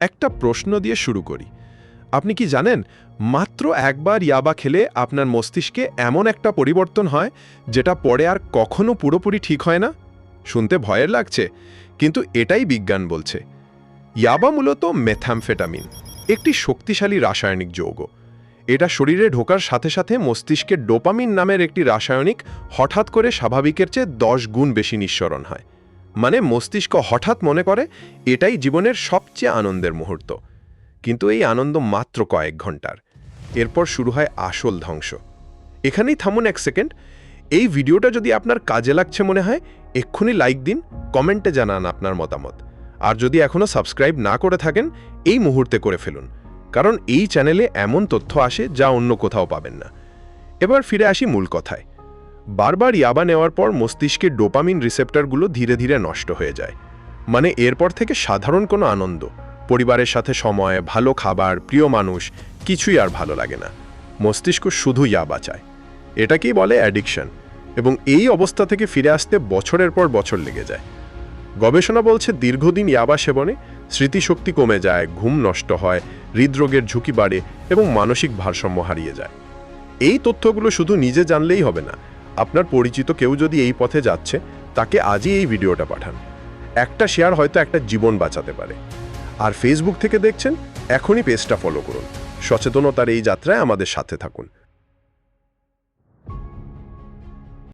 একটা প্রশ্ন দিয়ে শুরু করি। আপনি কি জানেন, মাত্র একবার ইয়াবা খেলে আপনার মস্তিষ্কে এমন একটা পরিবর্তন হয় যেটা পরে আর কখনো পুরোপুরি ঠিক হয় না? শুনতে ভয়ের লাগছে, কিন্তু এটাই বিজ্ঞান বলছে। ইয়াবা মূলত মেথ্যামফেটামিন, একটি শক্তিশালী রাসায়নিক যৌগ। এটা শরীরে ঢোকার সাথে সাথে মস্তিষ্কে ডোপামিন নামের একটি রাসায়নিক হঠাৎ করে স্বাভাবিকের চেয়ে 10 গুণ বেশি নিঃসরণ হয়। মানে মস্তিষ্ক হঠাৎ মনে করে এটাই জীবনের সবচেয়ে আনন্দের মুহূর্ত। কিন্তু এই আনন্দ মাত্র কয়েক ঘন্টার। এরপর শুরু হয় আসল ধ্বংস। এখানেই থামুন এক সেকেন্ড। এই ভিডিওটা যদি আপনার কাজে লাগছে মনে হয়, এক্ষুনি লাইক দিন, কমেন্টে জানান আপনার মতামত। আর যদি এখনও সাবস্ক্রাইব না করে থাকেন, এই মুহূর্তে করে ফেলুন, কারণ এই চ্যানেলে এমন তথ্য আসে যা অন্য কোথাও পাবেন না। এবার ফিরে আসি মূল কথায়। বারবার ইয়াবা নেওয়ার পর মস্তিষ্কের ডোপামিন রিসেপ্টরগুলো ধীরে ধীরে নষ্ট হয়ে যায়। মানে এরপর থেকে সাধারণ কোনো আনন্দ, পরিবারের সাথে সময়, ভালো খাবার, প্রিয় মানুষ কিছুই আর ভালো লাগে না। মস্তিষ্ক শুধু ইয়াবা চায়। এটাকেই বলে অ্যাডিকশন। এবং এই অবস্থা থেকে ফিরে আসতে বছরের পর বছর লেগে যায়। গবেষণা বলছে দীর্ঘদিন ইয়াবা সেবনে স্মৃতিশক্তি কমে যায়, ঘুম নষ্ট হয়, হৃদরোগের ঝুঁকি বাড়ে এবং মানসিক ভারসাম্য হারিয়ে যায়। এই তথ্যগুলো শুধু নিজে জানলেই হবে না। আপনার পরিচিত কেউ যদি এই পথে যাচ্ছে, তাকে আজই এই ভিডিওটা পাঠান। একটা শেয়ার হয়তো একটা জীবন বাঁচাতে পারে। আর ফেসবুক থেকে দেখছেন, এখনই পেজটা ফলো করুন। সচেতনতার এই যাত্রায় আমাদের সাথে থাকুন।